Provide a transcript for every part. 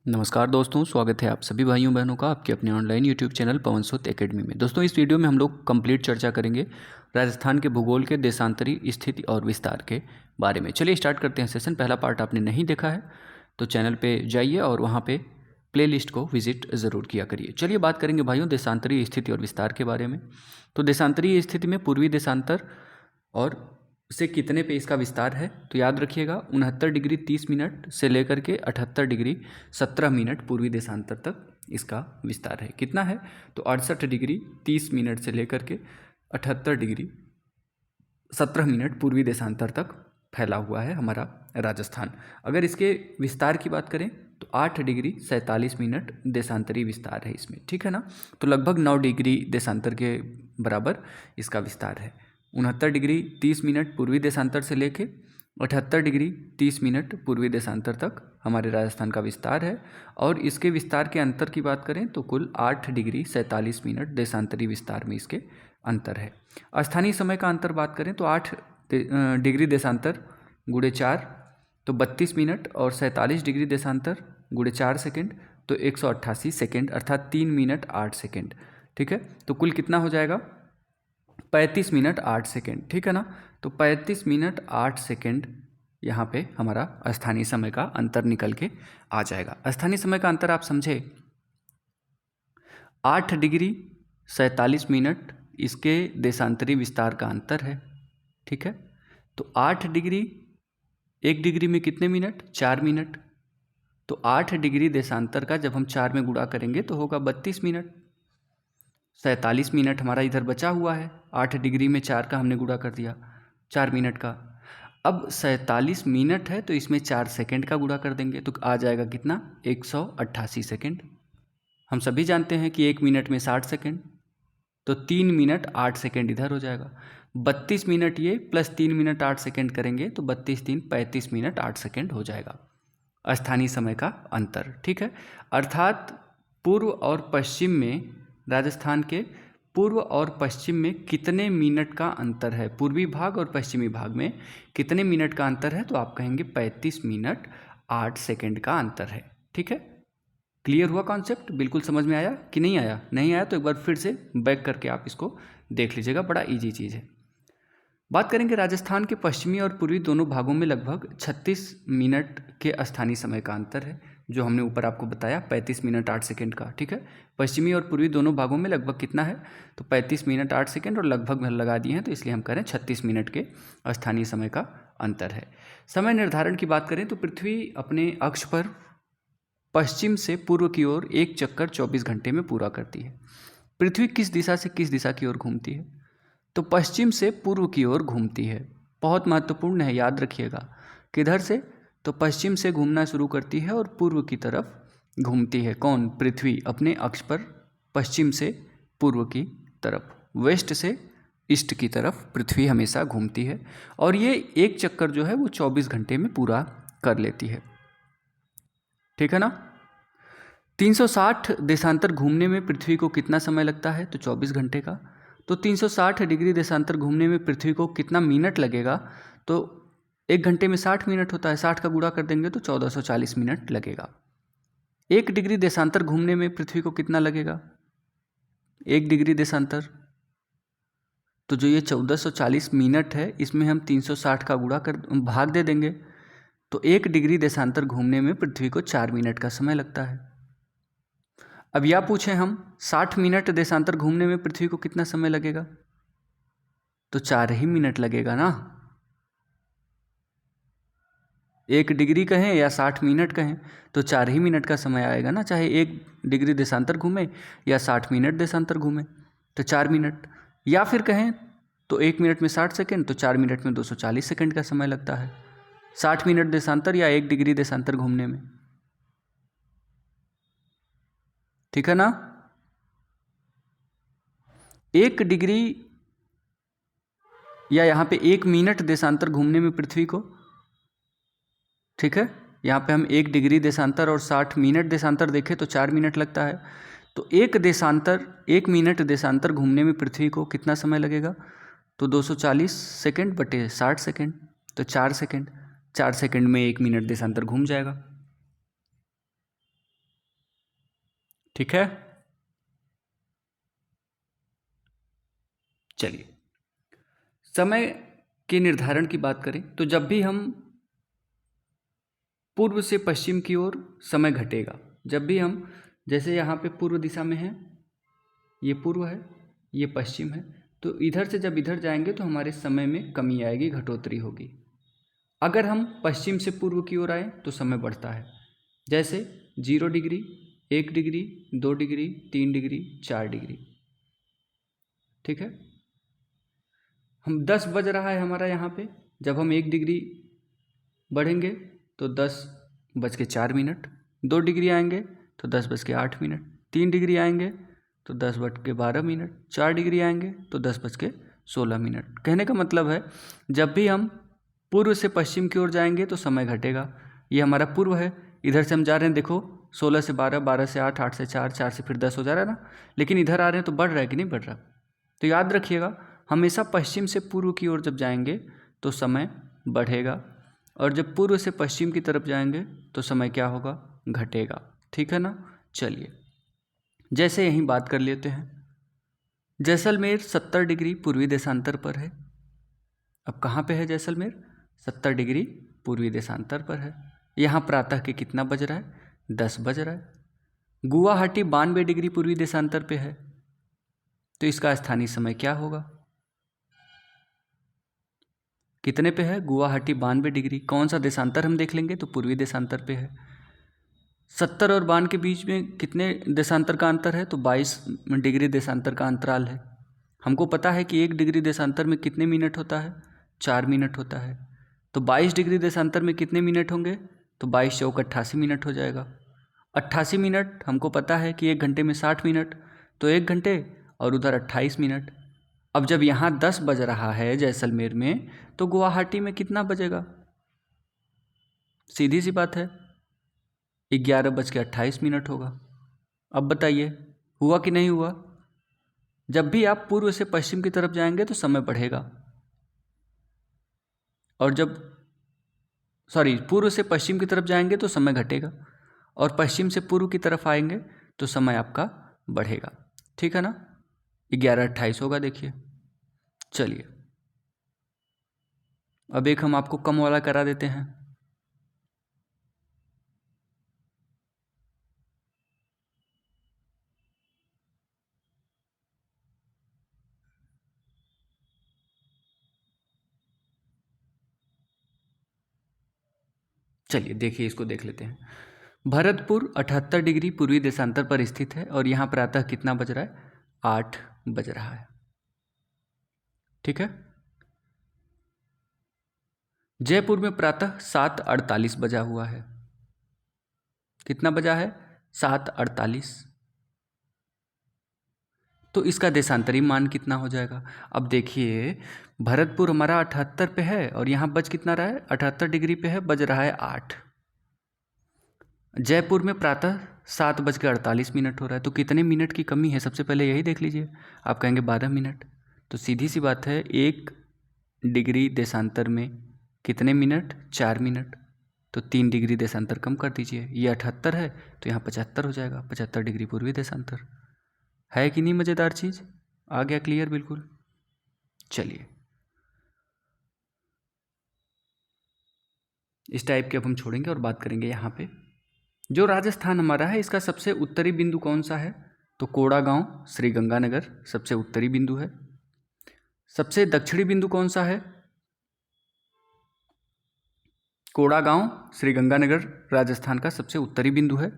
नमस्कार दोस्तों, स्वागत है आप सभी भाइयों बहनों का आपके अपने ऑनलाइन यूट्यूब चैनल पवन सूत एकेडमी में। दोस्तों, इस वीडियो में हम लोग कंप्लीट चर्चा करेंगे राजस्थान के भूगोल के देशांतरी स्थिति और विस्तार के बारे में। चलिए स्टार्ट करते हैं सेशन। पहला पार्ट आपने नहीं देखा है तो चैनल पे जाइए और वहाँ पे प्लेलिस्ट को विजिट ज़रूर किया करिए। चलिए बात करेंगे भाइयों देशांतरी स्थिति और विस्तार के बारे में। तो देशांतरी स्थिति में पूर्वी देशांतर और से कितने पे इसका विस्तार है, तो याद रखिएगा 69 डिग्री 30 मिनट से लेकर के 78 डिग्री 17 मिनट पूर्वी देशांतर तक इसका विस्तार है। कितना है, तो 68 डिग्री 30 मिनट से लेकर के 78 डिग्री 17 मिनट पूर्वी देशांतर तक फैला हुआ है हमारा राजस्थान। अगर इसके विस्तार की बात करें तो 8 डिग्री 47 मिनट देशांतरी विस्तार है इसमें, ठीक है ना। तो लगभग 9 डिग्री देशांतर के बराबर इसका विस्तार है। 69 डिग्री 30 मिनट पूर्वी देशांतर से लेके 78 डिग्री 30 मिनट पूर्वी देशांतर तक हमारे राजस्थान का विस्तार है। और इसके विस्तार के अंतर की बात करें तो कुल 8 डिग्री 47 मिनट देशांतरी विस्तार में इसके अंतर है। स्थानीय समय का अंतर बात करें तो 8 डिग्री देशांतर गुणे 4 तो 32 मिनट और 47 डिग्री देशांतर गुणे 4 सेकेंड तो 188 सेकेंड, अर्थात 3 मिनट 8 सेकेंड, ठीक है। तो कुल कितना हो जाएगा, 35 मिनट 8 सेकेंड, ठीक है ना। तो 35 मिनट 8 सेकेंड यहाँ पे हमारा स्थानीय समय का अंतर निकल के आ जाएगा। स्थानीय समय का अंतर आप समझे, 8 डिग्री 47 मिनट इसके देशांतरी विस्तार का अंतर है, ठीक है। तो 8 डिग्री, 1 डिग्री में कितने मिनट, 4 मिनट। तो 8 डिग्री देशांतर का जब हम 4 में गुणा करेंगे तो होगा 32 मिनट। 47 मिनट हमारा इधर बचा हुआ है, 8 डिग्री में 4 का हमने गुणा कर दिया 4 मिनट का। अब 47 मिनट है तो इसमें 4 सेकेंड का गुणा कर देंगे तो आ जाएगा कितना, 188 सेकेंड। हम सभी जानते हैं कि 1 मिनट में 60 सेकेंड, तो 3 मिनट 8 सेकेंड इधर हो जाएगा। 32 मिनट ये प्लस 3 मिनट 8 सेकेंड करेंगे तो 32 3 35 मिनट 8 सेकेंड हो जाएगा स्थानीय समय का अंतर, ठीक है। अर्थात पूर्व और पश्चिम में, राजस्थान के पूर्व और पश्चिम में कितने मिनट का अंतर है, पूर्वी भाग और पश्चिमी भाग में कितने मिनट का अंतर है, तो आप कहेंगे 35 मिनट 8 सेकेंड का अंतर है, ठीक है। क्लियर हुआ कॉन्सेप्ट, बिल्कुल समझ में आया कि नहीं आया? नहीं आया तो एक बार फिर से बैक करके आप इसको देख लीजिएगा, बड़ा इजी चीज़ है। बात करेंगे राजस्थान के पश्चिमी और पूर्वी दोनों भागों में लगभग 36 मिनट के स्थानीय समय का अंतर है, जो हमने ऊपर आपको बताया 35 मिनट 8 सेकेंड का, ठीक है। पश्चिमी और पूर्वी दोनों भागों में लगभग कितना है, तो 35 मिनट 8 सेकेंड और लगभग लगा दिए हैं तो इसलिए हम कह रहे हैं 36 मिनट के स्थानीय समय का अंतर है। समय निर्धारण की बात करें तो पृथ्वी अपने अक्ष पर पश्चिम से पूर्व की ओर एक चक्कर 24 घंटे में पूरा करती है। पृथ्वी किस दिशा से किस दिशा की ओर घूमती है, तो पश्चिम से पूर्व की ओर घूमती है। बहुत महत्वपूर्ण है, याद रखिएगा। किधर से, तो पश्चिम से घूमना शुरू करती है और पूर्व की तरफ घूमती है। कौन, पृथ्वी अपने अक्ष पर पश्चिम से पूर्व की तरफ, वेस्ट से ईस्ट की तरफ पृथ्वी हमेशा घूमती है। और ये एक चक्कर जो है वो 24 घंटे में पूरा कर लेती है, ठीक है ना। 360 देशांतर घूमने में पृथ्वी को कितना समय लगता है, तो 24 घंटे का। तो 360 डिग्री देशांतर घूमने में पृथ्वी को कितना मिनट लगेगा, तो 1 घंटे में 60 मिनट होता है, 60 का गुणा कर देंगे तो 1440 मिनट लगेगा। 1 डिग्री देशांतर घूमने में पृथ्वी को कितना लगेगा, 1 डिग्री देशांतर, तो जो ये 1440 मिनट है इसमें हम 360 का गुणा कर भाग दे देंगे तो 1 डिग्री देशांतर घूमने में पृथ्वी को 4 मिनट का समय लगता है। अब या पूछें हम 60 मिनट देशांतर घूमने में पृथ्वी को कितना समय लगेगा, तो 4 ही मिनट लगेगा ना। 1 डिग्री कहें या 60 मिनट कहें तो 4 ही मिनट का समय आएगा ना, चाहे 1 डिग्री देशांतर घूमे या 60 मिनट देशांतर घूमे तो 4 मिनट। या फिर कहें तो 1 मिनट में 60 सेकेंड तो 4 मिनट में 240 सेकेंड का समय लगता है, 60 मिनट देशांतर या 1 डिग्री देशांतर घूमने में, ठीक है ना। 1 डिग्री या यहाँ पे 1 मिनट देशांतर घूमने में पृथ्वी को, ठीक है, यहाँ पे हम 1 डिग्री देशांतर और 60 मिनट देशांतर देखें तो 4 मिनट लगता है। तो 1 मिनट देशांतर घूमने में पृथ्वी को कितना समय लगेगा, तो 240 सेकेंड बटे 60 सेकेंड, तो 4 सेकेंड। 4 सेकेंड में 1 मिनट देशांतर घूम जाएगा। ठीक है। चलिए, समय के निर्धारण की बात करें तो जब भी हम पूर्व से पश्चिम की ओर समय घटेगा, जब भी हम, जैसे यहाँ पे पूर्व दिशा में है, ये पूर्व है, ये पश्चिम है, तो इधर से जब इधर जाएंगे तो हमारे समय में कमी आएगी, घटोतरी होगी। अगर हम पश्चिम से पूर्व की ओर आए तो समय बढ़ता है, जैसे 0 degree, 1 degree, 2 degree, 3 degree, 4 degree. ठीक है, हम 10 बज रहा है हमारा यहाँ पे, जब हम 1 डिग्री बढ़ेंगे तो 10:04, 2 डिग्री आएंगे तो 10:08, 3 डिग्री आएंगे तो 10:12, 4 डिग्री आएंगे तो 10:16। कहने का मतलब है जब भी हम पूर्व से पश्चिम की ओर जाएंगे तो समय घटेगा। ये हमारा पूर्व है, इधर से हम जा रहे हैं, देखो 16 से 12, 12 से 8, 8 से 4, 4 से फिर 10 हो जा रहा है ना, लेकिन इधर आ रहे हैं तो बढ़ रहा है कि नहीं बढ़ रहा। तो याद रखिएगा, हमेशा पश्चिम से पूर्व की ओर जब जाएंगे तो समय बढ़ेगा, और जब पूर्व से पश्चिम की तरफ जाएंगे तो समय क्या होगा, घटेगा। ठीक है ना। चलिए, जैसे यहीं बात कर लेते हैं, जैसलमेर 70 डिग्री पूर्वी देशांतर पर है। अब कहाँ पे है जैसलमेर, 70 डिग्री पूर्वी देशांतर पर है। यहाँ प्रातः के कितना बज रहा है, 10 बज रहा है। गुवाहाटी 92 डिग्री पूर्वी देशांतर पे है, तो इसका स्थानीय समय क्या होगा, कितने पे है, गुवाहाटी 92 डिग्री। कौन सा देशांतर हम देख लेंगे तो पूर्वी देशांतर पे है। 70 और 92 के बीच में कितने देशांतर का अंतर है, तो 22 डिग्री देशांतर का अंतराल है। हमको पता है कि 1 डिग्री देशांतर में कितने मिनट होता है, 4 मिनट होता है। तो 22 डिग्री देशांतर में कितने मिनट होंगे, तो 22 चौक 88 मिनट हो जाएगा। 88 मिनट हमको पता है कि 1 घंटे में 60 मिनट, तो 1 घंटे और उधर 28 मिनट। अब जब यहाँ 10 बज रहा है जैसलमेर में, तो गुवाहाटी में कितना बजेगा, सीधी सी बात है, 11:28 होगा। अब बताइए हुआ कि नहीं हुआ। जब भी आप पूर्व से पश्चिम की तरफ जाएंगे तो समय बढ़ेगा, और जब पूर्व से पश्चिम की तरफ जाएंगे तो समय घटेगा, और पश्चिम से पूर्व की तरफ आएंगे तो समय आपका बढ़ेगा। ठीक है ना, 11:28 होगा। देखिए, चलिए अब एक हम आपको कम वाला करा देते हैं। चलिए देखिए, इसको देख लेते हैं। भरतपुर 78 डिग्री पूर्वी देशांतर पर स्थित है, और यहाँ प्रातः कितना बज रहा है, 8 बज रहा है। ठीक है। जयपुर में प्रातः 7:48 बजा हुआ है। कितना बजा है, 7:48। तो इसका देशांतरी मान कितना हो जाएगा। अब देखिए, भरतपुर हमारा 78 पे है, और यहाँ बज कितना रहा है, 78 डिग्री पे है, बज रहा है 8। जयपुर में प्रातः 7:48 हो रहा है, तो कितने मिनट की कमी है, सबसे पहले यही देख लीजिए। आप कहेंगे 12 मिनट, तो सीधी सी बात है, 1 डिग्री देशांतर में कितने मिनट, 4 मिनट, तो 3 डिग्री देशांतर कम कर दीजिए। ये 78 है तो यहाँ 75 हो जाएगा, 75 डिग्री पूर्वी देशांतर। है कि नहीं मज़ेदार चीज़, आ गया क्लियर बिल्कुल। चलिए, इस टाइप के अब हम छोड़ेंगे और बात करेंगे यहाँ पे, जो राजस्थान हमारा है इसका सबसे उत्तरी बिंदु कौन सा है, तो कोड़ागांव श्रीगंगानगर सबसे उत्तरी बिंदु है। सबसे दक्षिणी बिंदु कौन सा है, कोड़ागांव श्रीगंगानगर राजस्थान का सबसे उत्तरी बिंदु है।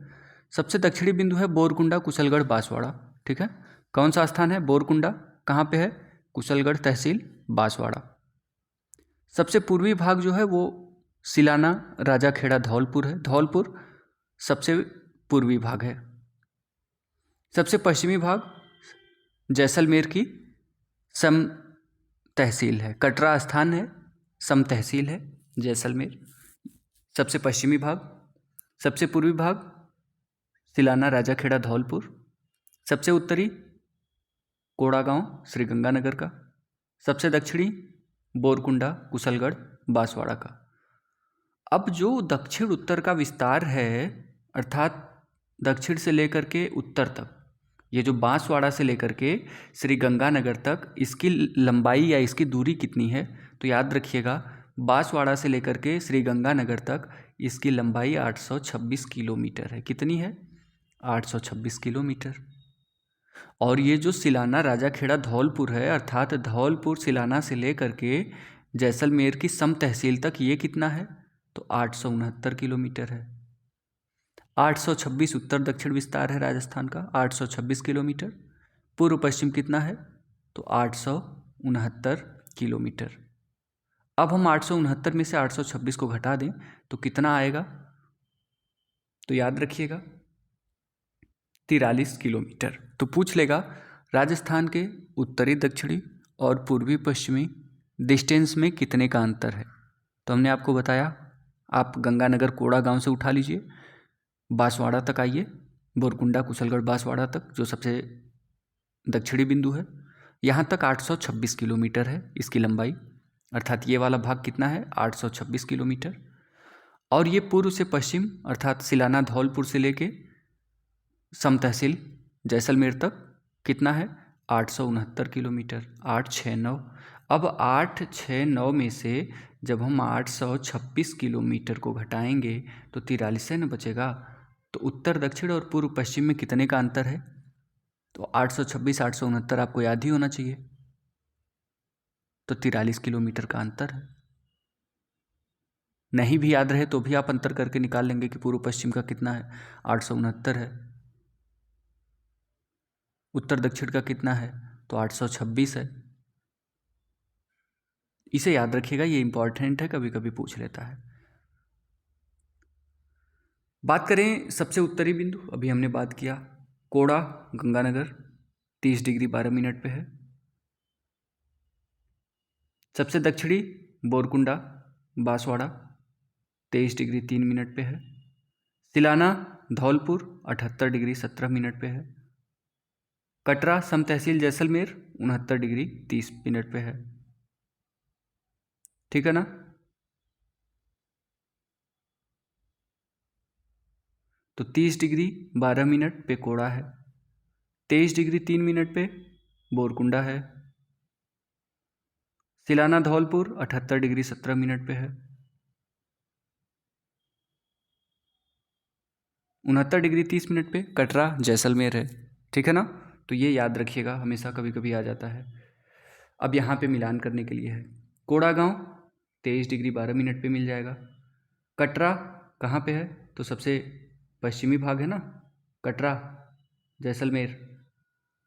सबसे दक्षिणी बिंदु है बोरकुंडा कुशलगढ़ बांसवाड़ा। ठीक है, कौन सा स्थान है, बोरकुंडा कहाँ पे है, कुशलगढ़ तहसील बांसवाड़ा। सबसे पूर्वी भाग जो है वो सिलाना राजाखेड़ा धौलपुर है, धौलपुर सबसे पूर्वी भाग है। सबसे पश्चिमी भाग जैसलमेर की सम तहसील है, कटरा स्थान है, सम तहसील है जैसलमेर। सबसे पश्चिमी भाग, सबसे पूर्वी भाग सिलाना राजाखेड़ा धौलपुर, सबसे उत्तरी कोड़ागांव श्रीगंगानगर का, सबसे दक्षिणी बोरकुंडा कुशलगढ़ बांसवाड़ा का। अब जो दक्षिण उत्तर का विस्तार है, अर्थात दक्षिण से लेकर के उत्तर तक, ये जो बांसवाड़ा से लेकर के श्री गंगानगर तक, इसकी लंबाई या इसकी दूरी कितनी है? तो याद रखिएगा, बांसवाड़ा से लेकर के श्री गंगानगर तक इसकी लंबाई 826 किलोमीटर है। कितनी है? 826 किलोमीटर। और ये जो सिलाना राजाखेड़ा धौलपुर है, अर्थात धौलपुर सिलाना से लेकर के जैसलमेर की सम तहसील तक, ये कितना है? तो 869 किलोमीटर है। 826 उत्तर दक्षिण विस्तार है राजस्थान का, 826 किलोमीटर। पूर्व पश्चिम कितना है? तो 869 किलोमीटर। अब हम 869 में से 826 को घटा दें तो कितना आएगा? तो याद रखिएगा 43 किलोमीटर। तो पूछ लेगा राजस्थान के उत्तरी दक्षिणी और पूर्वी पश्चिमी डिस्टेंस में कितने का अंतर है। तो हमने आपको बताया, आप गंगानगर कोड़ा गांव से उठा लीजिए, बांसवाड़ा तक आइए, बोरकुंडा कुशलगढ़ बांसवाड़ा तक जो सबसे दक्षिणी बिंदु है, यहाँ तक 826 किलोमीटर है इसकी लंबाई, अर्थात ये वाला भाग कितना है? 826 किलोमीटर। और ये पूर्व से पश्चिम अर्थात सिलाना धौलपुर से लेके सम तहसील जैसलमेर तक कितना है? 869 किलोमीटर। 869। अब 869 में से जब हम 826 किलोमीटर को घटाएंगे तो 43 न बचेगा। तो उत्तर दक्षिण और पूर्व पश्चिम में कितने का अंतर है? तो 826 869 आपको याद ही होना चाहिए, तो 43 किलोमीटर का अंतर है। नहीं भी याद रहे तो भी आप अंतर करके निकाल लेंगे कि पूर्व पश्चिम का कितना है? 869 है। उत्तर दक्षिण का कितना है? तो 826 है। इसे याद रखिएगा, ये इंपॉर्टेंट है, कभी कभी पूछ लेता है। बात करें सबसे उत्तरी बिंदु, अभी हमने बात किया कोड़ा गंगानगर 30 डिग्री 12 मिनट पे है। सबसे दक्षिणी बोरकुंडा बांसवाड़ा 23 डिग्री 3 मिनट पे है। सिलाना धौलपुर 78 डिग्री 17 मिनट पे है। कटरा सम तहसील जैसलमेर 69 डिग्री 30 मिनट पे है। ठीक है ना? तो 30 डिग्री 12 मिनट पे कोड़ा है, 23 डिग्री 3 मिनट पे बोरकुंडा है। सिलाना धौलपुर 78 डिग्री 17 मिनट पे है। 69 डिग्री 30 मिनट पे कटरा जैसलमेर है। ठीक है ना? तो ये याद रखिएगा, हमेशा कभी कभी आ जाता है। अब यहाँ पे मिलान करने के लिए है, कोड़ा गांव 23 डिग्री 12 मिनट पे मिल जाएगा। कटरा कहाँ पे है? तो सबसे पश्चिमी भाग है ना कटरा जैसलमेर,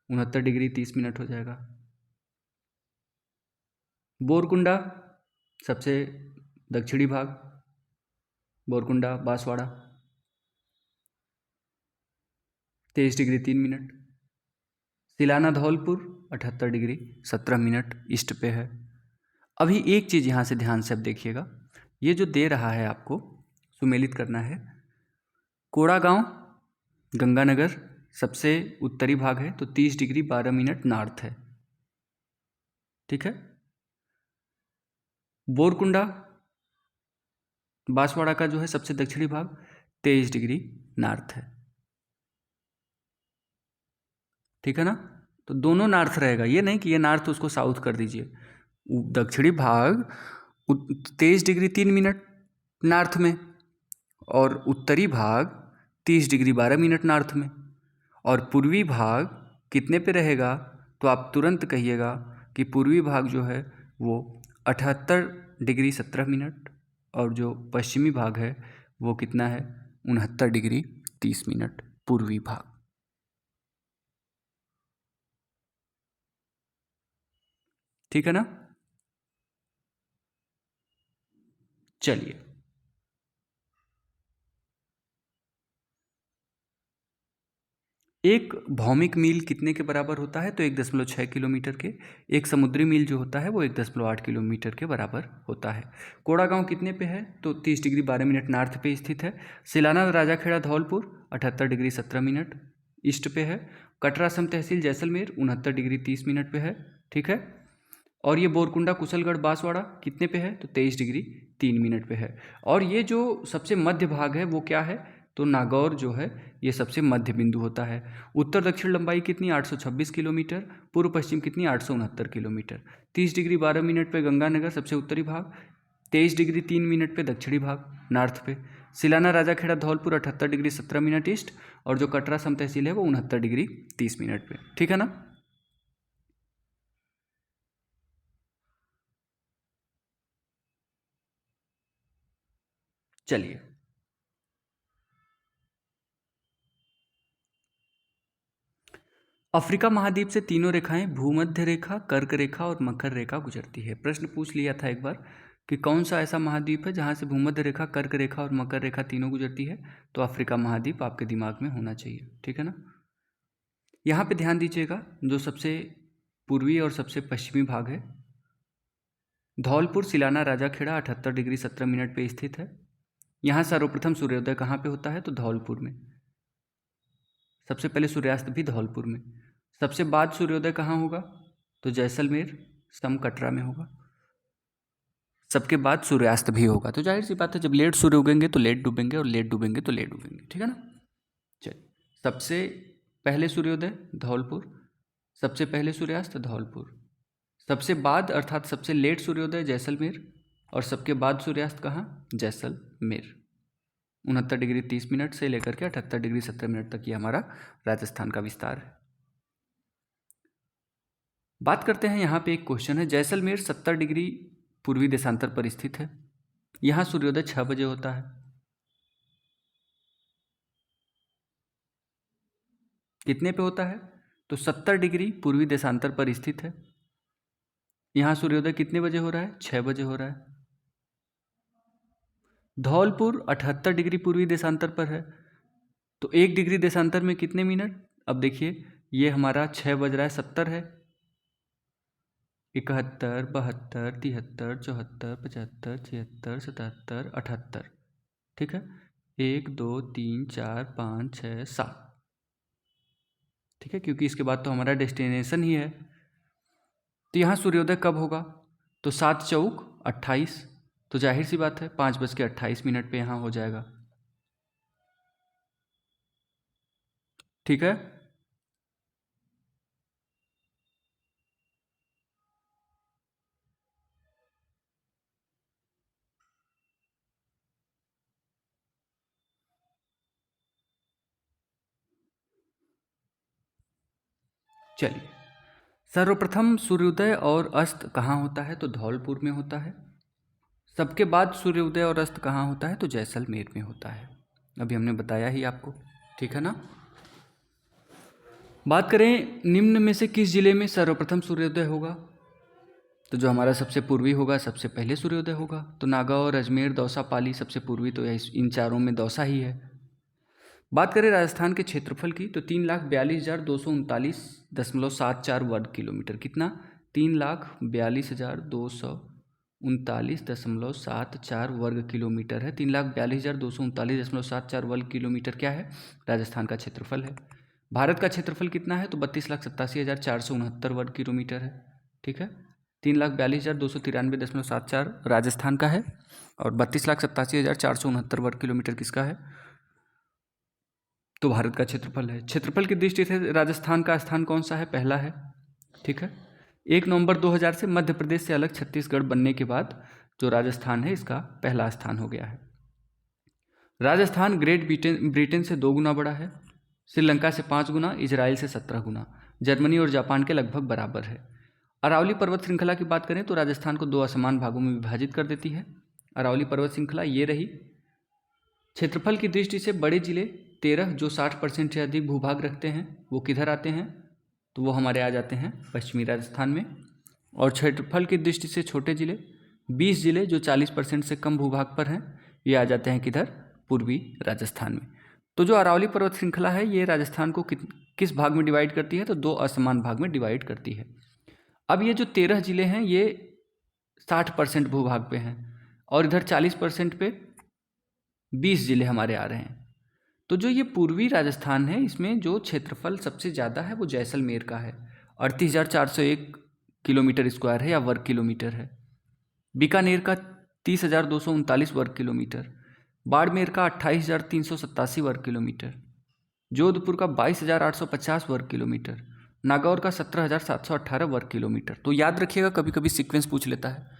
69 डिग्री 30 मिनट हो जाएगा। बोरकुंडा सबसे दक्षिणी भाग, बोरकुंडा Banswara 23 degree 3 minute. सिलाना Dholpur 78 degree 17 minute east पे है। अभी एक चीज़ यहाँ से ध्यान से अब देखिएगा, ये जो दे रहा है आपको सुमेलित करना है, कोड़ा गांव गंगानगर सबसे उत्तरी भाग है तो 30 डिग्री 12 मिनट नॉर्थ है। ठीक है। बोरकुंडा बांसवाड़ा का जो है सबसे दक्षिणी भाग 23 डिग्री नॉर्थ है। ठीक है ना? तो दोनों नॉर्थ रहेगा, ये नहीं कि ये नॉर्थ उसको साउथ कर दीजिए। दक्षिणी भाग 23 डिग्री 3 मिनट नॉर्थ में और उत्तरी भाग 30 डिग्री 12 मिनट नॉर्थ में, और पूर्वी भाग कितने पे रहेगा? तो आप तुरंत कहिएगा कि पूर्वी भाग जो है वो 78 डिग्री 17 मिनट, और जो पश्चिमी भाग है वो कितना है? 69 डिग्री 30 मिनट पूर्वी भाग। ठीक है ना? चलिए, एक भौमिक मील कितने के बराबर होता है? तो 1.6 किलोमीटर के। एक समुद्री मील जो होता है वो 1.8 किलोमीटर के बराबर होता है। कोड़ा गांव कितने पे है? तो 30 डिग्री 12 मिनट नॉर्थ पे स्थित है। Silana Rajakhera Dholpur 78 degree 17 minute east पे है। कटरा सम तहसील जैसलमेर 69 डिग्री 30 मिनट पे है। ठीक है। और ये बोरकुंडा कुशलगढ़ बांसवाड़ा कितने पे है? तो 23 डिग्री 3 मिनट पे है। और ये जो सबसे मध्य भाग है वो क्या है? तो नागौर जो है ये सबसे मध्य बिंदु होता है। उत्तर दक्षिण लंबाई कितनी 826 किलोमीटर, पूर्व पश्चिम कितनी 869 किलोमीटर। 30 डिग्री 12 मिनट पे गंगानगर सबसे उत्तरी भाग, 23 डिग्री 3 मिनट पे दक्षिणी भाग नॉर्थ पे। Silana Rajakhera Dholpur 78 degree 17 minute east, और जो कटरा सम तहसील है वो 69 डिग्री 30 मिनट पे। ठीक है ना। चलिए, अफ्रीका महाद्वीप से तीनों रेखाएं भूमध्य रेखा, कर्क रेखा और मकर रेखा गुजरती है। प्रश्न पूछ लिया था एक बार कि कौन सा ऐसा महाद्वीप है जहां से भूमध्य रेखा, कर्क रेखा और मकर रेखा तीनों गुजरती है, तो अफ्रीका महाद्वीप आपके दिमाग में होना चाहिए। ठीक है ना। यहाँ पे ध्यान दीजिएगा, जो सबसे पूर्वी और सबसे पश्चिमी भाग है, धौलपुर सिलाना राजाखेड़ा 78 डिग्री 17 मिनट पे स्थित है। यहाँ सर्वप्रथम सूर्योदय कहाँ पे होता है, तो धौलपुर में। सबसे पहले सूर्यास्त भी धौलपुर में। सबसे बाद सूर्योदय कहाँ होगा, तो जैसलमेर सम कटरा में होगा। सबके बाद सूर्यास्त भी होगा। तो जाहिर सी बात है, जब लेट सूर्य उगेंगे तो लेट डूबेंगे, और लेट डूबेंगे तो लेट डूबेंगे। ठीक है ना। चलिए, सबसे पहले सूर्योदय धौलपुर, सबसे पहले सूर्यास्त धौलपुर, सबसे बाद अर्थात सबसे लेट सूर्योदय जैसलमेर, और सबके बाद सूर्यास्त कहाँ, जैसलमेर। 69 डिग्री 30 मिनट से लेकर के 78 डिग्री 17 मिनट तक ये हमारा राजस्थान का विस्तार है। बात करते हैं, यहाँ पे एक क्वेश्चन है, जैसलमेर 70 डिग्री पूर्वी देशांतर पर स्थित है। यहाँ सूर्योदय 6 बजे होता है। कितने पे होता है, तो 70 डिग्री पूर्वी देशांतर पर स्थित है। यहाँ सूर्योदय कितने बजे हो रहा है, 6 बजे हो रहा है। धौलपुर 78 डिग्री पूर्वी देशांतर पर है, तो 1 डिग्री देशांतर में कितने मिनट। अब देखिए, ये हमारा 6 बज रहा है, 70 है, 71, 72, 73, 74, 75, 76, 77, 78। ठीक है, 1 2 3 4 5 6 7। ठीक है, क्योंकि इसके बाद तो हमारा डेस्टिनेशन ही है। तो यहाँ सूर्योदय कब होगा, तो 7 चौक 28, तो जाहिर सी बात है 5:28 पे यहाँ हो जाएगा। ठीक है, चलिए, सर्वप्रथम सूर्योदय और अस्त कहाँ होता है, तो धौलपुर में होता है। सबके बाद सूर्योदय और अस्त कहाँ होता है, तो जैसलमेर में होता है। अभी हमने बताया ही आपको। ठीक है ना। बात करें, निम्न में से किस जिले में सर्वप्रथम सूर्योदय होगा, तो जो हमारा सबसे पूर्वी होगा सबसे पहले सूर्योदय होगा। तो नागौर, अजमेर, दौसा, पाली, सबसे पूर्वी तो इन चारों में दौसा ही है। बात करें राजस्थान के क्षेत्रफल की, तो 3,42,239.74 वर्ग किलोमीटर। कितना, 3,42,239.74 वर्ग किलोमीटर है। 3,42,239.74 वर्ग किलोमीटर क्या है, राजस्थान का क्षेत्रफल है। भारत का क्षेत्रफल कितना है, तो 32,87,469 वर्ग किलोमीटर है। ठीक है, 3,42,293.74 राजस्थान का है, और 32,87,469 वर्ग किलोमीटर किसका है, तो भारत का क्षेत्रफल है। क्षेत्रफल की दृष्टि से राजस्थान का स्थान कौन सा है, पहला है। ठीक है, 1 नवंबर 2000 से मध्य प्रदेश से अलग छत्तीसगढ़ बनने के बाद जो राजस्थान है इसका पहला स्थान हो गया है। राजस्थान ग्रेट ब्रिटेन से 2 गुना बड़ा है, श्रीलंका से 5 गुना, इजराइल से 17 गुना, जर्मनी और जापान के लगभग बराबर है। अरावली पर्वत श्रृंखला की बात करें तो राजस्थान को 2 असमान भागों में विभाजित कर देती है। अरावली पर्वत श्रृंखला ये रही। क्षेत्रफल की दृष्टि से बड़े जिले 13 जो 60% से अधिक भूभाग रखते हैं वो किधर आते हैं, तो वो हमारे आ जाते हैं पश्चिमी राजस्थान में। और क्षेत्रफल की दृष्टि से छोटे जिले 20 जिले जो 40% से कम भूभाग पर हैं, ये आ जाते हैं किधर, पूर्वी राजस्थान में। तो जो अरावली पर्वत श्रृंखला है ये राजस्थान को किस भाग में डिवाइड करती है, तो 2 असमान भाग में डिवाइड करती है। अब ये जो 13 जिले हैं ये 60% भूभाग पे हैं, और इधर 40% पे 20 जिले हमारे आ रहे हैं। तो जो ये पूर्वी राजस्थान है इसमें जो क्षेत्रफल सबसे ज़्यादा है वो जैसलमेर का है, 38,401 किलोमीटर स्क्वायर है या वर्ग किलोमीटर है। बीकानेर का 30,239 वर्ग किलोमीटर, बाड़मेर का 28,387 वर्ग किलोमीटर, जोधपुर का 22,850 वर्ग किलोमीटर, नागौर का 17,718 वर्ग किलोमीटर। तो याद रखिएगा, कभी कभी सीक्वेंस पूछ लेता है।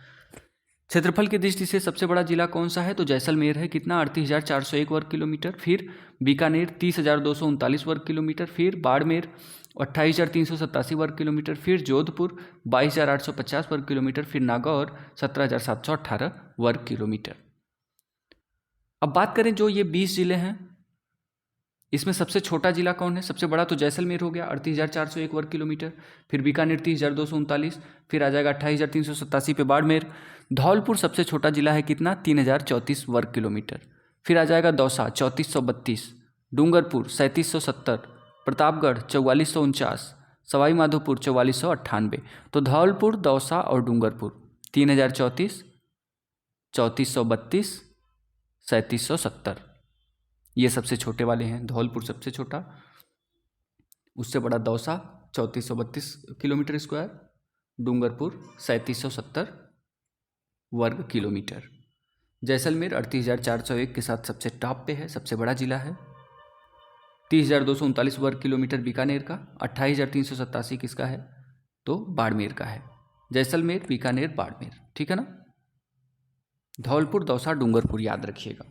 क्षेत्रफल की दृष्टि से सबसे बड़ा जिला कौन सा है? तो जैसलमेर है, कितना? 38,401 वर्ग किलोमीटर। फिर बीकानेर 30,239 वर्ग किलोमीटर। फिर बाड़मेर 28,387 वर्ग किलोमीटर। फिर जोधपुर 22,850 वर्ग किलोमीटर। फिर नागौर 17,718 वर्ग किलोमीटर। अब बात करें जो ये 20 जिले हैं, इसमें सबसे छोटा जिला कौन है? सबसे बड़ा तो जैसलमेर हो गया, 38,401 वर्ग किलोमीटर। फिर बीकानेर 30,239। फिर आ जाएगा 28,387 पे बाड़मेर। धौलपुर सबसे छोटा जिला है, कितना? 3,034 वर्ग किलोमीटर। फिर आ जाएगा दौसा 3,432, डूंगरपुर 3,770, प्रतापगढ़ 4,449, सवाई माधोपुर 4,498। तो धौलपुर, दौसा और डूंगरपुर 3,034, 3,432, 3,770, ये सबसे छोटे वाले हैं। धौलपुर सबसे छोटा, उससे बड़ा दौसा 3,432 किलोमीटर स्क्वायर, डूंगरपुर 3,770 वर्ग किलोमीटर। जैसलमेर 38,401 के साथ सबसे टॉप पे है, सबसे बड़ा जिला है। 30,239 वर्ग किलोमीटर बीकानेर का। 28,387 किसका है? तो बाड़मेर का है। जैसलमेर, बीकानेर, बाड़मेर, ठीक है ना। धौलपुर, दौसा, डूंगरपुर याद रखिएगा।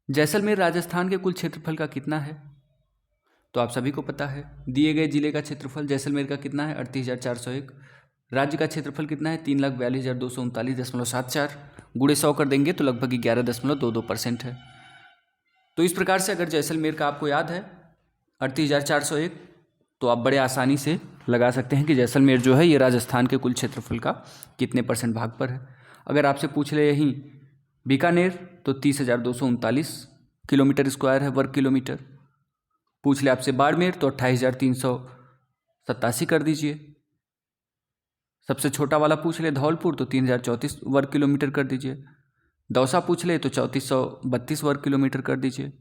जैसलमेर राजस्थान के कुल क्षेत्रफल का कितना है? तो आप सभी को पता है, दिए गए जिले का क्षेत्रफल जैसलमेर का कितना है? 38,401। राज्य का क्षेत्रफल कितना है? 3,42,239.74। गुणे 100 कर देंगे तो लगभग 11.22% है। तो इस प्रकार से अगर जैसलमेर का आपको याद है 38,401, तो आप बड़े आसानी से लगा सकते हैं कि जैसलमेर जो है ये राजस्थान के कुल क्षेत्रफल का कितने % भाग पर है। अगर आपसे पूछ ले यहीं बीकानेर, तो 30,239 किलोमीटर स्क्वायर है, वर्ग किलोमीटर। पूछ ले आपसे बाड़मेर, तो 28,387 कर दीजिए। सबसे छोटा वाला पूछ ले धौलपुर, तो 3,034 वर्ग किलोमीटर कर दीजिए। दौसा पूछ ले तो 3,432 वर्ग किलोमीटर कर दीजिए।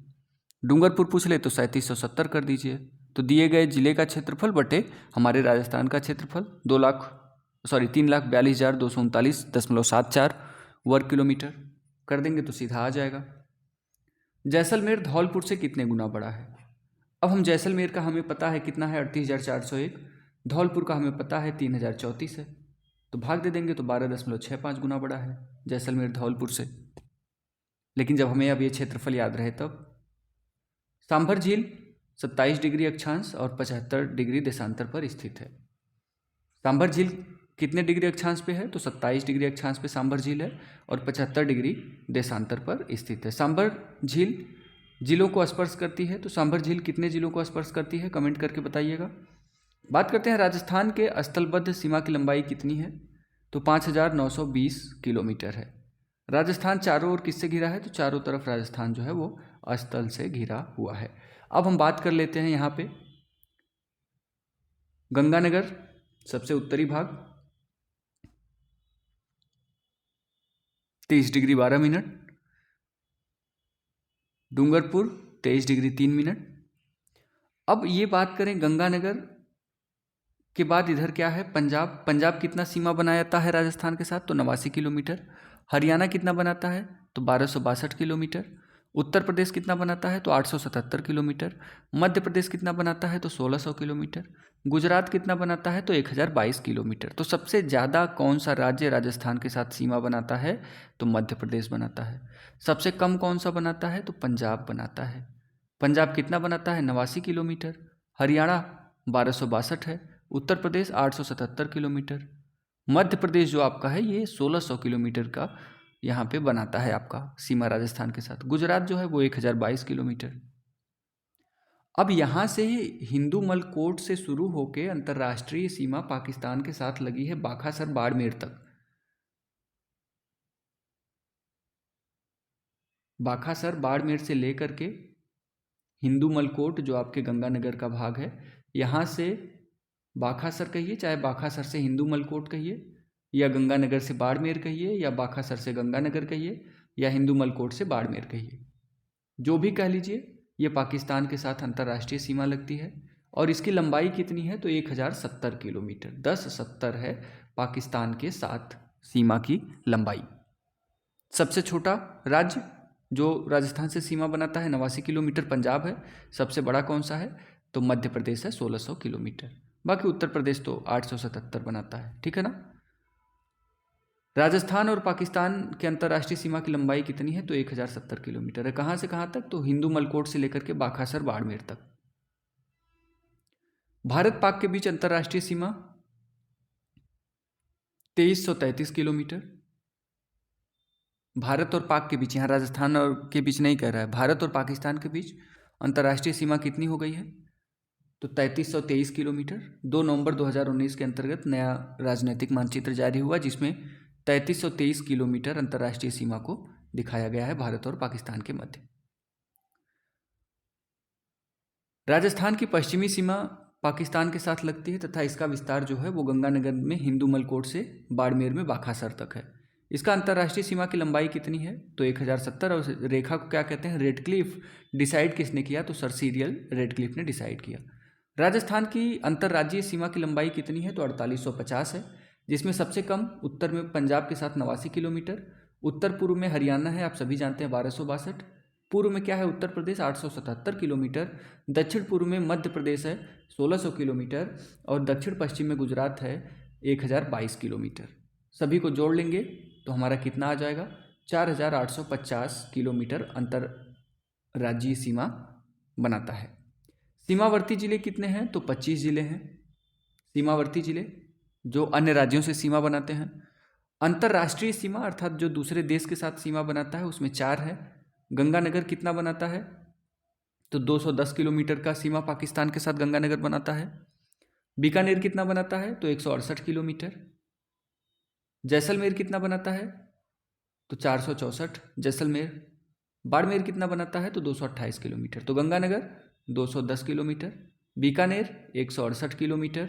डूंगरपुर पूछ ले तो 3,770 कर दीजिए। तो दिए गए जिले का क्षेत्रफल बटे हमारे राजस्थान का क्षेत्रफल 3,42,239.74 वर्ग किलोमीटर कर देंगे तो सीधा आ जाएगा। जैसलमेर धौलपुर से कितने गुना बड़ा है? अब हम जैसलमेर का हमें पता है कितना है, 38,401। धौलपुर का हमें पता है 3,034 है, तो भाग दे देंगे तो 12.65 गुना बड़ा है जैसलमेर धौलपुर से। लेकिन जब हमें अब ये क्षेत्रफल याद रहे तब। सांभर झील 27 डिग्री अक्षांश और 75 डिग्री देशांतर पर स्थित है। सांभर झील कितने डिग्री अक्षांश पे है? तो 27 डिग्री अक्षांश पे सांभर झील है और 75 डिग्री देशांतर पर स्थित है। सांभर झील जिलों को स्पर्श करती है, तो सांभर झील कितने जिलों को स्पर्श करती है? कमेंट करके बताइएगा। बात करते हैं राजस्थान के स्थलबद्ध सीमा की लंबाई कितनी है? तो 5,920 किलोमीटर है। राजस्थान चारों ओर किससे घिरा है? तो चारों तरफ राजस्थान जो है वो स्थल से घिरा हुआ है। अब हम बात कर लेते हैं यहाँ पे गंगानगर, सबसे उत्तरी भाग 23 degree 12 minute, Dungarpur 23 degree 3 minute. अब ये बात करें गंगानगर के बाद इधर क्या है? पंजाब। पंजाब कितना सीमा बनाता है राजस्थान के साथ? तो 89 किलोमीटर। हरियाणा कितना बनाता है? तो 1262 किलोमीटर। उत्तर प्रदेश कितना बनाता है? तो 877 किलोमीटर। मध्य प्रदेश कितना बनाता है? तो 1600 किलोमीटर। गुजरात कितना बनाता है? तो 1022 किलोमीटर। तो सबसे ज़्यादा कौन सा राज्य राजस्थान के साथ सीमा बनाता है? तो मध्य प्रदेश बनाता है। सबसे कम कौन सा बनाता है? तो पंजाब बनाता है। पंजाब कितना बनाता है? 89 किलोमीटर। हरियाणा 1262 है। उत्तर प्रदेश 877 किलोमीटर। मध्य प्रदेश जो आपका है ये 1600 किलोमीटर का यहाँ पे बनाता है आपका सीमा राजस्थान के साथ। गुजरात जो है वो 1022 किलोमीटर। अब यहाँ से हिंदूमल कोट से शुरू होकर अंतर्राष्ट्रीय सीमा पाकिस्तान के साथ लगी है बाखासर बाड़मेर तक। बाखासर बाड़मेर से लेकर के हिंदूमल कोट जो आपके गंगानगर का भाग है, यहाँ से बाखासर कहिए, चाहे बाखासर से हिंदूमल कोट कहिए, या गंगानगर से बाड़मेर कहिए, या बाखासर से गंगानगर कहिए, या हिंदूमल कोट से बाड़मेर कहिए, जो भी कह लीजिए, ये पाकिस्तान के साथ अंतर्राष्ट्रीय सीमा लगती है। और इसकी लंबाई कितनी है? तो 1070 किलोमीटर, 1070 है पाकिस्तान के साथ सीमा की लंबाई। सबसे छोटा राज्य जो राजस्थान से सीमा बनाता है 89 किलोमीटर पंजाब है। सबसे बड़ा कौन सा है? तो मध्य प्रदेश है 1600 किलोमीटर। बाकी उत्तर प्रदेश तो 877 बनाता है, ठीक है ना। राजस्थान और पाकिस्तान के अंतर्राष्ट्रीय सीमा की लंबाई कितनी है? तो 1070 किलोमीटर है। कहाँ से कहाँ तक? तो हिंदू मलकोट से लेकर के बाखासर बाड़मेर तक। भारत पाक के बीच अंतर्राष्ट्रीय सीमा 2333 किलोमीटर। भारत और पाक के बीच, यहाँ राजस्थान और के बीच नहीं कह रहा है, भारत और पाकिस्तान के बीच अंतर्राष्ट्रीय सीमा कितनी हो गई है? तो 3323 किलोमीटर। 2 नवंबर 2019 के अंतर्गत नया राजनीतिक मानचित्र जारी हुआ जिसमें 3323 किलोमीटर अंतर्राष्ट्रीय सीमा को दिखाया गया है भारत और पाकिस्तान के मध्य। राजस्थान की पश्चिमी सीमा पाकिस्तान के साथ लगती है तथा इसका विस्तार जो है वो गंगानगर में हिंदू मलकोट से बाड़मेर में बाखासर तक है। इसका अंतर्राष्ट्रीय सीमा की लंबाई कितनी है? तो 1070। और रेखा को क्या कहते हैं? रेडक्लिफ। डिसाइड किसने किया? तो सर सीरियल रेडक्लिफ ने डिसाइड किया। राजस्थान की अंतर्राज्यीय सीमा की लंबाई कितनी है? तो 4850 है, जिसमें सबसे कम उत्तर में पंजाब के साथ 89 किलोमीटर, उत्तर पूर्व में हरियाणा है, आप सभी जानते हैं 1262, पूर्व में क्या है? उत्तर प्रदेश 877 किलोमीटर, दक्षिण पूर्व में मध्य प्रदेश है 1600 किलोमीटर और दक्षिण पश्चिम में गुजरात है 1022 किलोमीटर। सभी को जोड़ लेंगे तो हमारा कितना आ जाएगा? 4850 किलोमीटर अंतर्राज्यीय सीमा बनाता है। सीमावर्ती जिले कितने हैं? तो 25 जिले हैं सीमावर्ती जिले जो अन्य राज्यों से सीमा बनाते हैं। अंतर्राष्ट्रीय सीमा अर्थात जो दूसरे देश के साथ सीमा बनाता है उसमें 4 है। गंगानगर कितना बनाता है? तो 210 किलोमीटर का सीमा पाकिस्तान के साथ गंगानगर बनाता है। बीकानेर कितना बनाता है? तो 168 किलोमीटर। जैसलमेर कितना बनाता है? तो 464 जैसलमेर। बाड़मेर कितना बनाता है? तो 228 किलोमीटर। तो Ganganagar 210 kilometre, Bikaner 168 kilometre,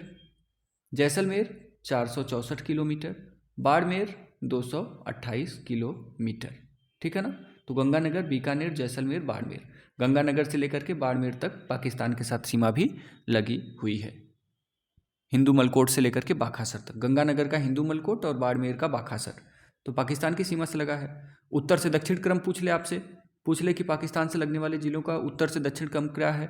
Jaisalmer 464 kilometre, Barmer 228 kilometre, ठीक है ना। तो गंगानगर, बीकानेर, जैसलमेर, बाड़मेर, गंगानगर से लेकर के बाड़मेर तक पाकिस्तान के साथ सीमा भी लगी हुई है। हिंदू मलकोट से लेकर के बाखासर तक, गंगानगर का हिंदू मलकोट और बाड़मेर का बाखासर तो पाकिस्तान की सीमा से लगा है। उत्तर से दक्षिण क्रम पूछ ले आपसे, पूछ ले कि पाकिस्तान से लगने वाले जिलों का उत्तर से दक्षिण क्रम क्या है,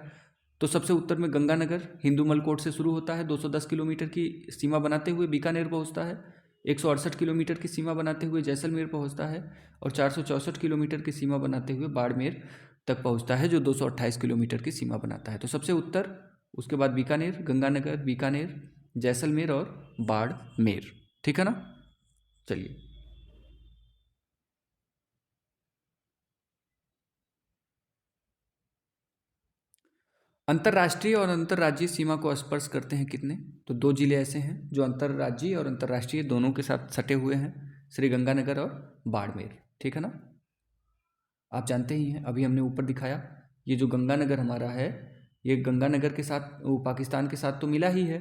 तो सबसे उत्तर में गंगानगर हिंदू मलकोट से शुरू होता है, 210 किलोमीटर की सीमा बनाते हुए बीकानेर पहुंचता है, 168 किलोमीटर की सीमा बनाते हुए जैसलमेर पहुंचता है और 464 किलोमीटर की सीमा बनाते हुए बाड़मेर तक पहुंचता है जो 228 किलोमीटर की सीमा बनाता है। तो सबसे उत्तर, उसके बाद बीकानेर, गंगानगर, बीकानेर, जैसलमेर और बाड़मेर, ठीक है ना। चलिए, अंतर्राष्ट्रीय और अंतर्राज्यीय सीमा को स्पर्श करते हैं कितने? तो 2 जिले ऐसे हैं जो अंतर्राज्यीय और अंतर्राष्ट्रीय दोनों के साथ सटे हुए हैं, श्री गंगानगर और बाड़मेर, ठीक है ना। आप जानते ही हैं, अभी हमने ऊपर दिखाया, ये जो गंगानगर हमारा है ये गंगानगर के साथ वो पाकिस्तान के साथ तो मिला ही है,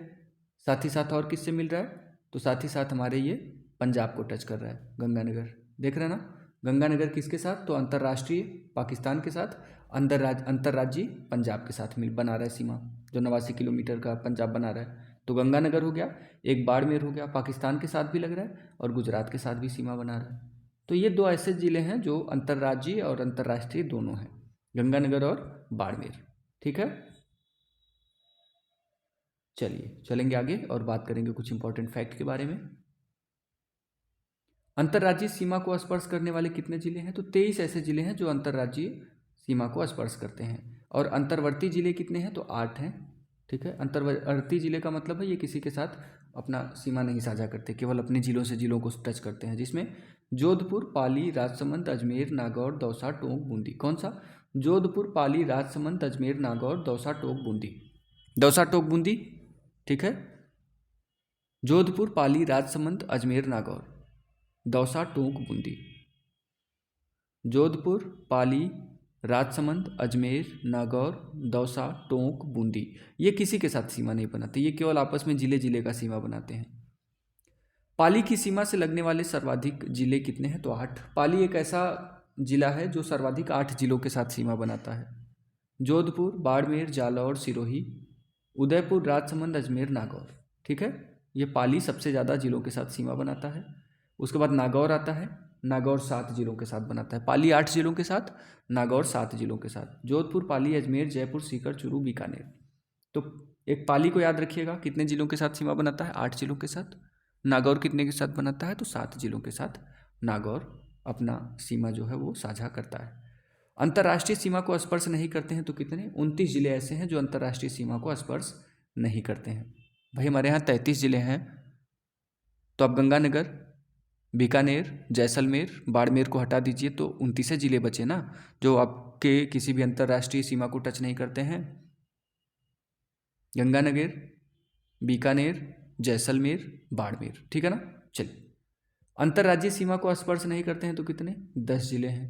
साथ ही साथ और किससे मिल रहा है? तो साथ ही साथ हमारे ये पंजाब को टच कर रहा है गंगानगर, देख रहे हैं ना। गंगानगर किसके साथ? तो अंतर्राष्ट्रीय पाकिस्तान के साथ, अंतर्राज्यीय पंजाब के साथ मिल बना रहा है सीमा, जो 89 किलोमीटर का पंजाब बना रहा है। तो गंगानगर हो गया, एक बाड़मेर हो गया, पाकिस्तान के साथ भी लग रहा है और गुजरात के साथ भी सीमा बना रहा है। तो ये 2 ऐसे ज़िले हैं जो अंतर्राज्यीय और अंतर्राष्ट्रीय दोनों हैं, गंगानगर और बाड़मेर, ठीक है। चलिए चलेंगे आगे और बात करेंगे कुछ इंपॉर्टेंट फैक्ट के बारे में। अंतर्राज्यीय सीमा को स्पर्श करने वाले कितने जिले हैं? तो 23 ऐसे जिले हैं जो अंतर्राज्यीय सीमा को स्पर्श करते हैं। और अंतर्वर्ती जिले कितने हैं? तो 8 हैं, ठीक है। अंतर्वर्ती जिले का मतलब है ये किसी के साथ अपना सीमा नहीं साझा करते, केवल अपने जिलों से जिलों को टच करते हैं, जिसमें जोधपुर, पाली, राजसमंद, अजमेर, नागौर, दौसा, टोंक, बूंदी। कौन सा? जोधपुर, पाली, राजसमंद, अजमेर, नागौर, दौसा, टोंक, बूंदी, दौसा, टोंक, बूंदी, ठीक है। जोधपुर, पाली, राजसमंद, अजमेर, नागौर, दौसा, टोंक, बूंदी। जोधपुर, पाली, राजसमंद, अजमेर, नागौर, दौसा, टोंक, बूंदी, ये किसी के साथ सीमा नहीं बनाते, ये केवल आपस में जिले जिले का सीमा बनाते हैं। पाली की सीमा से लगने वाले सर्वाधिक जिले कितने हैं? तो 8। पाली एक ऐसा जिला है जो सर्वाधिक 8 जिलों के साथ सीमा बनाता है। जोधपुर, बाड़मेर, जालौर, सिरोही, उदयपुर, राजसमंद, अजमेर, नागौर, ठीक है। ये पाली सबसे ज़्यादा जिलों के साथ सीमा बनाता है। उसके बाद नागौर आता है, नागौर 7 जिलों के साथ बनाता है। पाली 8 जिलों के साथ, नागौर 7 जिलों के साथ। जोधपुर, पाली, अजमेर, जयपुर, सीकर, चूरू, बीकानेर। तो एक पाली को याद रखिएगा, कितने जिलों के साथ सीमा बनाता है? 8 जिलों के साथ। नागौर कितने के साथ बनाता है? तो 7 जिलों के साथ नागौर अपना सीमा जो है वो साझा करता है। अंतर्राष्ट्रीय सीमा को स्पर्श नहीं करते हैं तो कितने? 29 जिले ऐसे हैं जो अंतर्राष्ट्रीय सीमा को स्पर्श नहीं करते हैं। भाई हमारे यहाँ 33 जिले हैं, तो अब गंगानगर, बीकानेर, जैसलमेर, बाड़मेर को हटा दीजिए तो 29 जिले बचे ना, जो आपके किसी भी अंतर्राष्ट्रीय सीमा को टच नहीं करते हैं। गंगानगर, बीकानेर, जैसलमेर, बाड़मेर, ठीक है ना। चलिए, अंतर्राज्यीय सीमा को स्पर्श नहीं करते हैं तो कितने? 10 जिले हैं,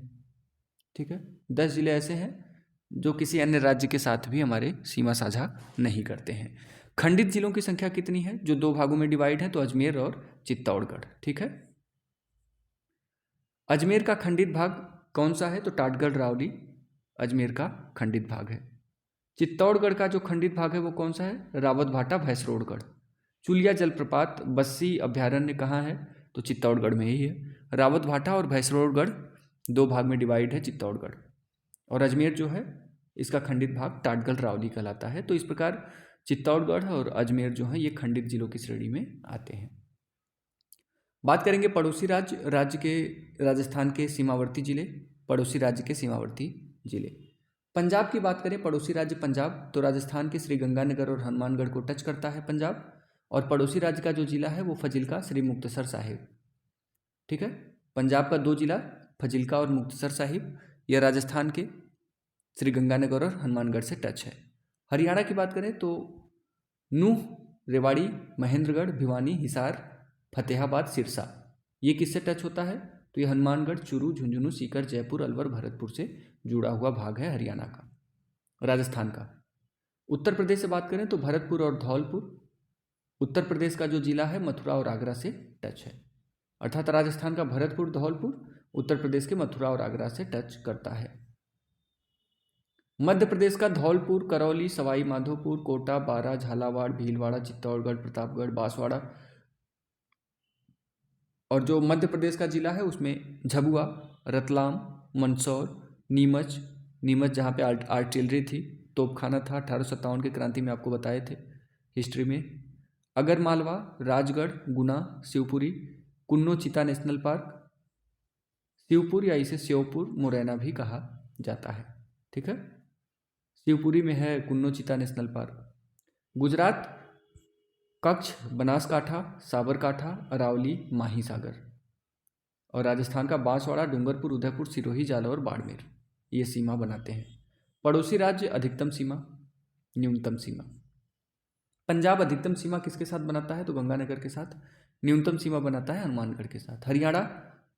ठीक है। 10 जिले ऐसे हैं जो किसी अन्य राज्य के साथ भी हमारे सीमा साझा नहीं करते हैं। खंडित जिलों की संख्या कितनी है जो 2 भागों में डिवाइड है? तो अजमेर और चित्तौड़गढ़, ठीक है। अजमेर का खंडित भाग कौन सा है? तो टाटगढ़ रावली अजमेर का खंडित भाग है। चित्तौड़गढ़ का जो खंडित भाग है वो कौन सा है? रावत भाटा भैंसरोडगढ़। चुलिया जलप्रपात बस्सी अभ्यारण्य कहाँ है? तो चित्तौड़गढ़ में ही है। रावत भाटा और भैंसरोडगढ़ 2 भाग में डिवाइड है चित्तौड़गढ़, और अजमेर जो है इसका खंडित भाग टाटगढ़ रावली कहलाता है। तो इस प्रकार चित्तौड़गढ़ और अजमेर जो है ये खंडित जिलों की श्रेणी में आते हैं। बात करेंगे पड़ोसी राज्य के, राजस्थान के सीमावर्ती जिले, पड़ोसी राज्य के सीमावर्ती जिले। पंजाब की बात करें, पड़ोसी राज्य पंजाब, तो राजस्थान के श्री गंगानगर और हनुमानगढ़ को टच करता है पंजाब, और पड़ोसी राज्य का जो जिला है वो फजिल्का श्री मुक्तसर साहिब, ठीक है। पंजाब का 2 जिला फजिल्का और मुक्तसर साहिब, यह राजस्थान के श्री गंगानगर और हनुमानगढ़ से टच है। हरियाणा की बात करें तो नूह, रेवाड़ी, महेंद्रगढ़, भिवानी, हिसार, फतेहाबाद, सिरसा, ये किससे टच होता है? तो ये हनुमानगढ़, चूरू, झुंझुनू, सीकर, जयपुर, अलवर, भरतपुर से जुड़ा हुआ भाग है हरियाणा का, राजस्थान का। उत्तर प्रदेश से बात करें तो भरतपुर और धौलपुर, उत्तर प्रदेश का जो जिला है मथुरा और आगरा से टच है, अर्थात राजस्थान का भरतपुर, धौलपुर उत्तर प्रदेश के मथुरा और आगरा से टच करता है। मध्य प्रदेश का धौलपुर, करौली, सवाई माधोपुर, कोटा, बारा, झालावाड़, भीलवाड़ा, चित्तौड़गढ़, प्रतापगढ़, बांसवाड़ा, और जो मध्य प्रदेश का जिला है उसमें झबुआ, रतलाम, मंदसौर, नीमच जहाँ पे आर्टिलरी थी, तोपखाना था 1857 की क्रांति में, आपको बताए थे हिस्ट्री में, अगरमालवा, राजगढ़, गुना, शिवपुरी, कुन्नो चीता नेशनल पार्क, शिवपुर या इसे श्योपुर मुरैना भी कहा जाता है, ठीक है। शिवपुरी में है कुन्नो चीता नेशनल पार्क। गुजरात, कच्छ, बनासकाठा, साबरकाठा, अरावली, माहीसागर, और राजस्थान का बांसवाड़ा, डूंगरपुर, उदयपुर, सिरोही, जालौर, बाड़मेर, ये सीमा बनाते हैं। पड़ोसी राज्य अधिकतम सीमा, न्यूनतम सीमा। पंजाब अधिकतम सीमा किसके साथ बनाता है? तो गंगानगर के साथ। न्यूनतम सीमा बनाता है हनुमानगढ़ के साथ। हरियाणा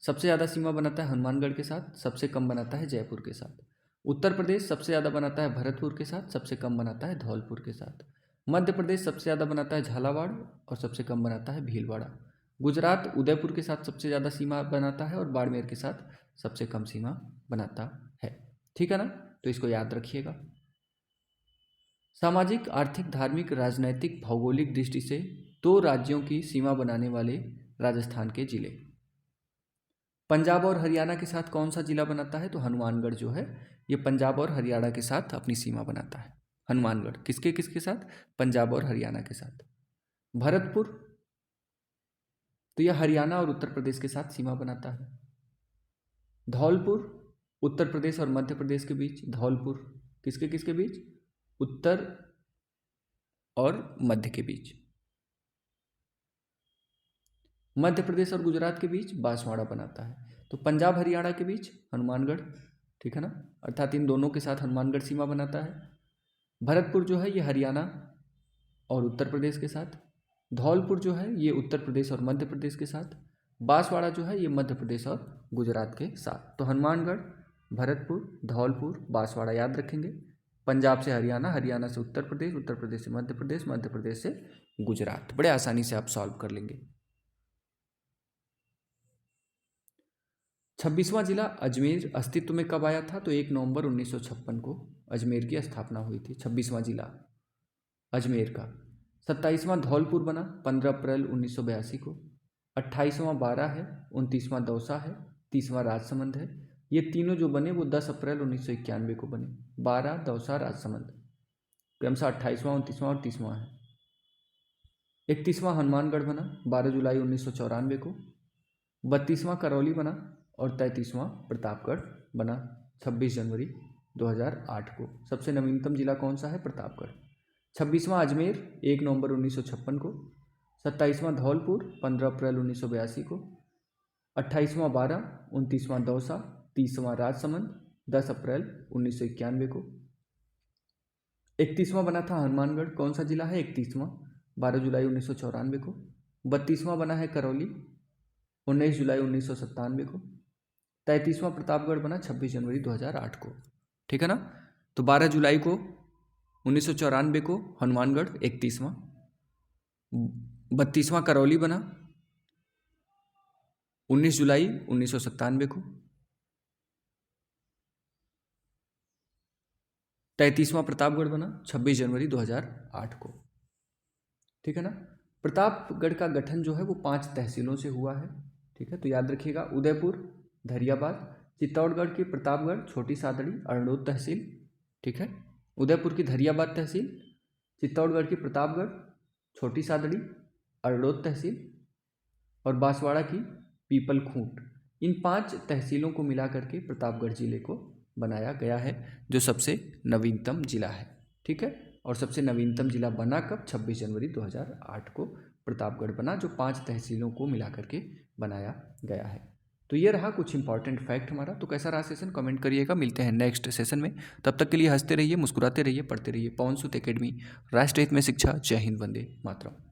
सबसे ज़्यादा सीमा बनाता है हनुमानगढ़ के साथ, सबसे कम बनाता है जयपुर के साथ। उत्तर प्रदेश सबसे ज़्यादा बनाता है भरतपुर के साथ, सबसे कम बनाता है धौलपुर के साथ। मध्य प्रदेश सबसे ज़्यादा बनाता है झालावाड़ और सबसे कम बनाता है भीलवाड़ा। गुजरात उदयपुर के साथ सबसे ज़्यादा सीमा बनाता है और बाड़मेर के साथ सबसे कम सीमा बनाता है, ठीक है ना। तो इसको याद रखिएगा। सामाजिक, आर्थिक, धार्मिक, राजनैतिक, भौगोलिक दृष्टि से 2 राज्यों की सीमा बनाने वाले राजस्थान के जिले। पंजाब और हरियाणा के साथ कौन सा जिला बनाता है? तो हनुमानगढ़ जो है ये पंजाब और हरियाणा के साथ अपनी सीमा बनाता है। हनुमानगढ़ किसके किसके साथ? पंजाब और हरियाणा के साथ। भरतपुर तो यह हरियाणा और उत्तर प्रदेश के साथ सीमा बनाता है। धौलपुर उत्तर प्रदेश और मध्य प्रदेश के बीच। धौलपुर किसके किसके बीच? उत्तर और मध्य के बीच। मध्य प्रदेश और गुजरात के बीच बांसवाड़ा बनाता है। तो पंजाब हरियाणा के बीच हनुमानगढ़, ठीक है ना, अर्थात इन दोनों के साथ हनुमानगढ़ सीमा बनाता है। भरतपुर जो है ये हरियाणा और उत्तर प्रदेश के साथ। धौलपुर जो है ये उत्तर प्रदेश और मध्य प्रदेश के साथ। बांसवाड़ा जो है ये मध्य प्रदेश और गुजरात के साथ। तो हनुमानगढ़, भरतपुर, धौलपुर, बांसवाड़ा याद रखेंगे। पंजाब से हरियाणा, हरियाणा से उत्तर प्रदेश, उत्तर प्रदेश से मध्य प्रदेश, मध्य प्रदेश से गुजरात। बड़े आसानी से आप सॉल्व कर लेंगे। 26वां जिला अजमेर अस्तित्व में कब आया था? तो 1 नवंबर 1956 को अजमेर की स्थापना हुई थी। 26वां जिला अजमेर का। 27वां धौलपुर बना 15 अप्रैल 1982 को। 28वां बारा है। 29वां दौसा है। 30वां राजसमंद है। ये तीनों जो बने वो 10 अप्रैल 1991 को बने। 12 दौसा राजसमंद क्रमशः 28वां 29वां और 30वां है। 31वां हनुमानगढ़ बना 12 जुलाई 1994 को। 32वां करौली बना और 33वां प्रतापगढ़ बना 26 जनवरी 2008 को। सबसे नवीनतम जिला कौन सा है? प्रतापगढ़। 26वां अजमेर 1 नवंबर 1956 को। 27वां धौलपुर 15 अप्रैल 1982 को। 28वां बारा, 29वां दौसा, 30वां राजसमंद 10 अप्रैल 1991 को। 31वां बना था हनुमानगढ़, कौन सा जिला है? 31वां 12 जुलाई 1994 को। 32वां बना है करौली 19 जुलाई 1997 को। 33वां प्रतापगढ़ बना 26 जनवरी 2008 को। ठीक है ना? तो 12 जुलाई को 1994 को हनुमानगढ़ 31वां। 32वां करौली बना 19 जुलाई 1997 को। 33वां प्रतापगढ़ बना 26 जनवरी 2008 को। ठीक है ना? प्रतापगढ़ का गठन जो है वो 5 तहसीलों से हुआ है। ठीक है, तो याद रखिएगा, उदयपुर, धरियाबाद, चित्तौड़गढ़ की प्रतापगढ़, छोटी सादड़ी, अरनोद तहसील। ठीक है, उदयपुर की धरियाबाद तहसील, चित्तौड़गढ़ की प्रतापगढ़, छोटी सादड़ी, अरनोद तहसील और बांसवाड़ा की पीपल खूंट। इन 5 तहसीलों को मिला करके प्रतापगढ़ जिले को बनाया गया है, जो सबसे नवीनतम जिला है। ठीक है, और सबसे नवीनतम जिला बना कब? 26 जनवरी 2008 को प्रतापगढ़ बना, जो 5 तहसीलों को मिला करके बनाया गया है। तो ये रहा कुछ इंपॉर्टेंट फैक्ट हमारा। तो कैसा रहा सेशन? कमेंट करिएगा। मिलते हैं नेक्स्ट सेशन में। तब तक के लिए हंसते रहिए, मुस्कुराते रहिए, पढ़ते रहिए। पवन सुत एकेडमी, राष्ट्र हित में शिक्षा। जय हिंद, वंदे मातरम।